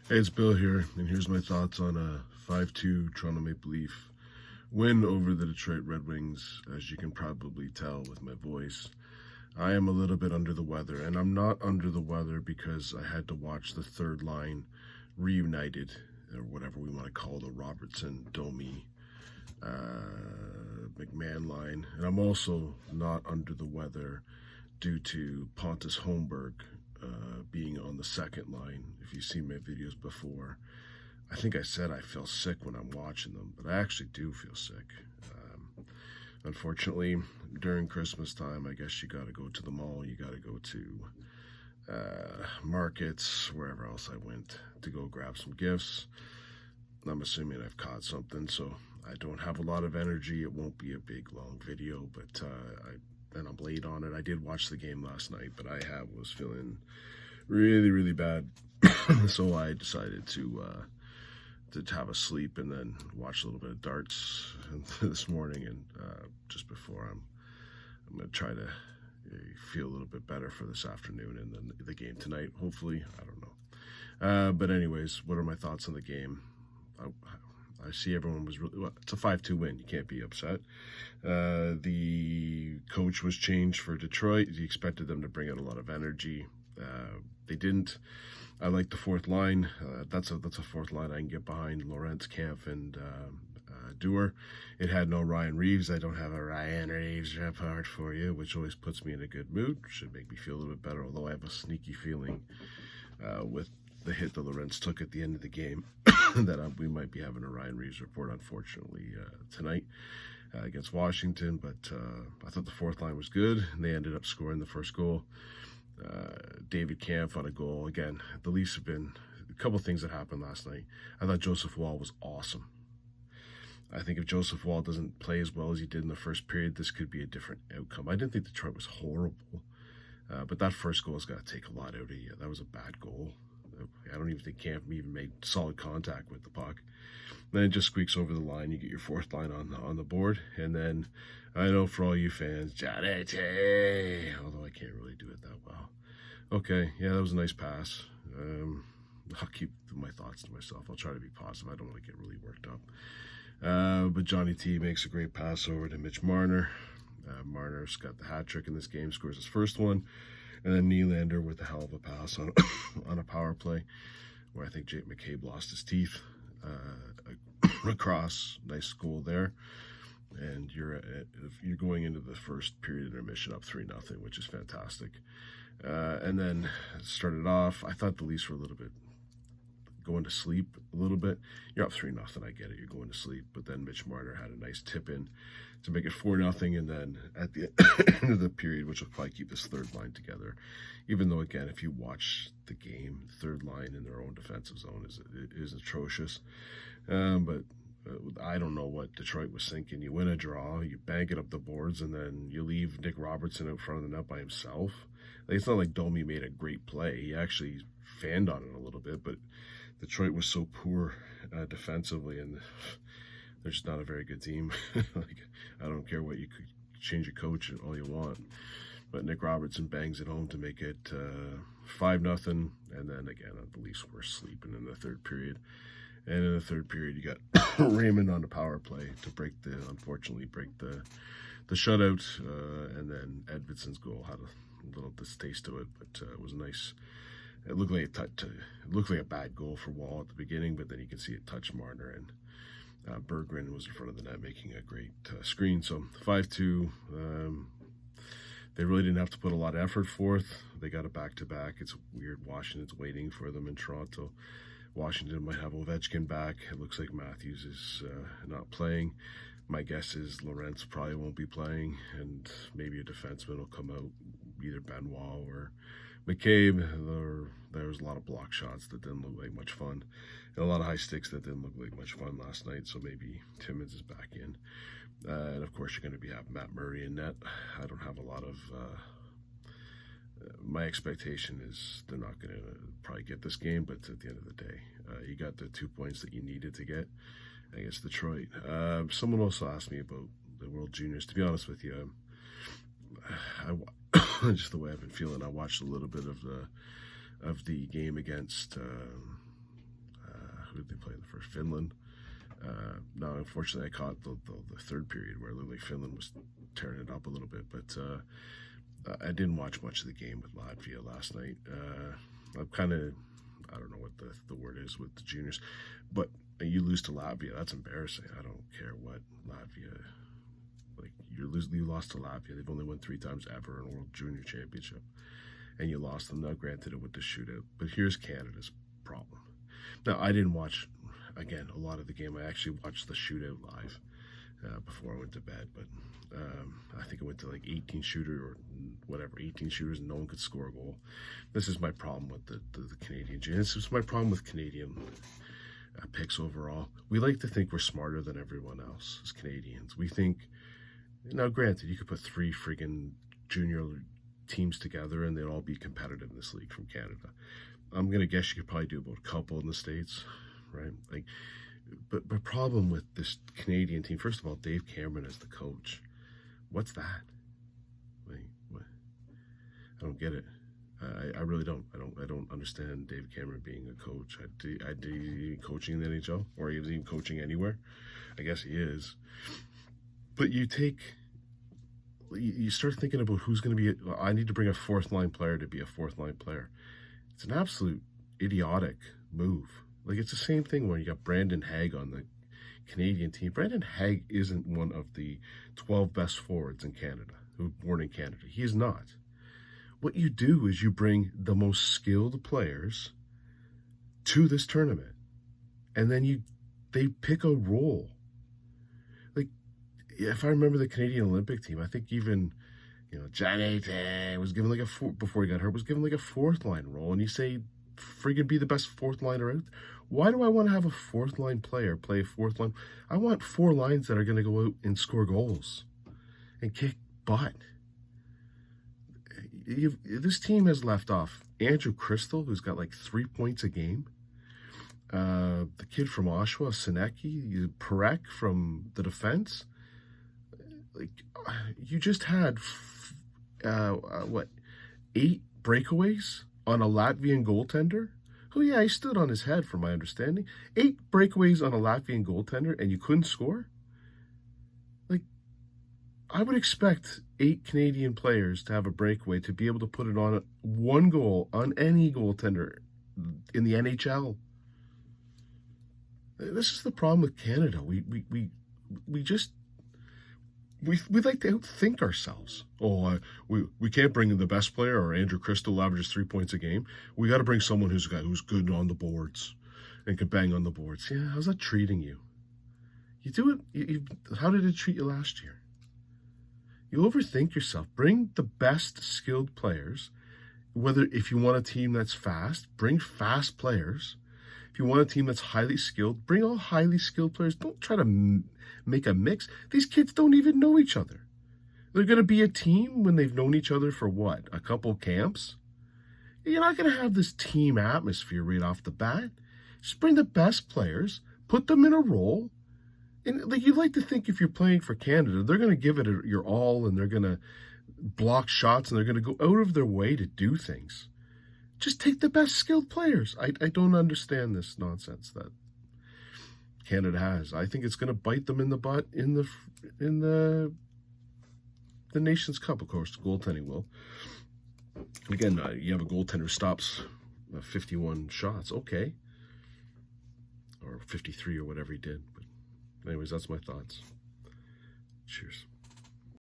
Hey, it's Bill here, and here's my thoughts on a 5-2 Toronto Maple Leaf win over the Detroit Red Wings. As you can probably tell with my voice, I am a little bit under the weather, and I'm not under the weather because I had to watch the third line reunited, or whatever we want to call the Robertson, Domi, McMahon line, and I'm also not under the weather due to Pontus Holmberg being on the second line. If you've seen my videos before, I think I said I feel sick when I'm watching them, but I actually do feel sick. Unfortunately, during Christmas time, I guess you got to go to the mall, you got to go to markets, wherever else I went to go grab some gifts. I'm assuming I've caught something, so I don't have a lot of energy. It won't be a big, long video, but I'm late on it. I did watch the game last night, but I was feeling really, really bad, so I decided to have a sleep and then watch a little bit of darts this morning, and just before I'm gonna try to feel a little bit better for this afternoon and then the game tonight. Hopefully, I don't know. But anyways, what are my thoughts on the game? I see everyone was really well. It's a 5-2 win. You can't be upset. The coach was changed for Detroit. You expected them to bring out a lot of energy. They didn't. I like the fourth line. That's a fourth line I can get behind. Lawrence, Kampf, and Dewar. It had no Ryan Reeves. I don't have a Ryan Reeves report for you, which always puts me in a good mood. Should make me feel a little bit better, although I have a sneaky feeling with the hit that Lawrence took at the end of the game that we might be having a Ryan Reeves report, unfortunately, tonight against Washington. But I thought the fourth line was good, and they ended up scoring the first goal. David Kampf on a goal. Again, the Leafs have been a couple things that happened last night. I thought Joseph Woll was awesome. I think if Joseph Woll doesn't play as well as he did in the first period, this could be a different outcome. I didn't think Detroit was horrible, but that first goal has got to take a lot out of you. That was a bad goal. I don't even think Kampf even made solid contact with the puck. Then it just squeaks over the line. You get your fourth line on the board, and then I know for all you fans, Johnny T, although I can't really do it that well. Okay, yeah, that was a nice pass. I'll keep my thoughts to myself. I'll try to be positive. I don't want to get really worked up. But Johnny T makes a great pass over to Mitch Marner. Marner's got the hat trick in this game, scores his first one. And then Nylander with a hell of a pass on on a power play where I think Jake McCabe lost his teeth. Across, nice goal there. And you're going into the first period intermission up 3-0, which is fantastic. And then started off, I thought the Leafs were a little bit going to sleep a little bit. You're up 3-0, I get it, you're going to sleep. But then Mitch Marner had a nice tip in to make it 4-0, and then at the end of the period, which will probably keep this third line together, even though, again, if you watch the game, the third line in their own defensive zone is atrocious. But I don't know what Detroit was thinking. You win a draw, you bang it up the boards, and then you leave Nick Robertson out front of the net by himself. Like, it's not like Domi made a great play. He actually fanned on it a little bit, but Detroit was so poor defensively, and they're just not a very good team. Like, I don't care what you could change your coach all you want, but Nick Robertson bangs it home to make it 5-0, and then again the Leafs were sleeping in the third period. And in the third period, you got Raymond on the power play to unfortunately break the shutout, and then Edvinson's goal had a little distaste to it, but it was nice. It looked like a bad goal for Woll at the beginning, but then you can see it touch Marner, and Berggren was in front of the net making a great screen. So 5-2. They really didn't have to put a lot of effort forth. They got a back-to-back. It's weird. Washington's waiting for them in Toronto. Washington might have Ovechkin back. It looks like Matthews is not playing. My guess is Lawrence probably won't be playing, and maybe a defenseman will come out, either Benoit or McCabe. There was a lot of block shots that didn't look like much fun, and a lot of high sticks that didn't look like much fun last night, so maybe Timmins is back in. And of course, you're going to have Matt Murray in net. I don't have a lot of... my expectation is they're not going to probably get this game, but at the end of the day, you got the 2 points that you needed to get against Detroit. Someone also asked me about the World Juniors. To be honest with you, just the way I've been feeling, I watched a little bit of the game against who did they play in the first? Finland. Now, unfortunately, I caught the third period where literally Finland was tearing it up a little bit, but I didn't watch much of the game with Latvia last night. I'm kind of, I don't know what the word is with the juniors, but you lose to Latvia, that's embarrassing. I don't care what Latvia, like you lost to Latvia. They've only won 3 times ever in a World Junior Championship, and you lost them. Now, granted, it with the shootout, but here's Canada's problem. Now, I didn't watch, again, a lot of the game. I actually watched the shootout live before I went to bed, but I think it went to like 18 shooters, and no one could score a goal. This is my problem with the Canadian. This is my problem with Canadian picks overall. We like to think we're smarter than everyone else as Canadians. We think, now granted, you could put 3 friggin' junior teams together and they'd all be competitive in this league from Canada. I'm going to guess you could probably do about a couple in the States, right? Like, but the problem with this Canadian team, first of all, Dave Cameron as the coach. What's that? Like, what? I don't get it. I really don't. I don't understand Dave Cameron being a coach. Is he coaching in the NHL, or is he even coaching anywhere? I guess he is. But you start thinking about who's going to be. I need to bring a 4th line player to be a 4th line player. It's an absolute idiotic move. Like, it's the same thing when you got Brandon Haig on the Canadian team. Brandon Haig isn't one of the 12 best forwards in Canada, who were born in Canada. He is not. What you do is you bring the most skilled players to this tournament, and then they pick a role. Like, if I remember the Canadian Olympic team, I think even, Johnny was given like before he got hurt, was given like a 4th line role, and you say, friggin' be the best 4th liner out. Why do I want to have a 4th line player play a 4th line? I want 4 lines that are going to go out and score goals and kick butt. This team has left off Andrew Crystal, who's got like 3 points a game. The kid from Oshawa, Sinecki, Perek from the defense. Like, you just had 8 breakaways on a Latvian goaltender? Oh yeah, he stood on his head, from my understanding. 8 breakaways on a Latvian goaltender, and you couldn't score? Like, I would expect 8 Canadian players to have a breakaway to be able to put it on 1 goal on any goaltender in the NHL. This is the problem with Canada. We like to outthink ourselves. Oh, we can't bring in the best player, or Andrew Crystal averages 3 points a game. We got to bring someone who's good on the boards and can bang on the boards. Yeah, how's that treating you? You do it. How did it treat you last year? You overthink yourself. Bring the best skilled players. If you want a team that's fast, bring fast players. If you want a team that's highly skilled, bring all highly skilled players. Don't try to make a mix. These kids don't even know each other. They're going to be a team when they've known each other for what? A couple camps? You're not going to have this team atmosphere right off the bat. Just bring the best players, put them in a role. And like, you like to think if you're playing for Canada, they're going to give it your all, and they're going to block shots, and they're going to go out of their way to do things. Just take the best skilled players. I don't understand this nonsense that Canada has. I think it's going to bite them in the butt in the Nations Cup. Of course, goaltending will. Again, you have a goaltender who stops 51 shots, okay, or 53 or whatever he did. But anyways, that's my thoughts. Cheers.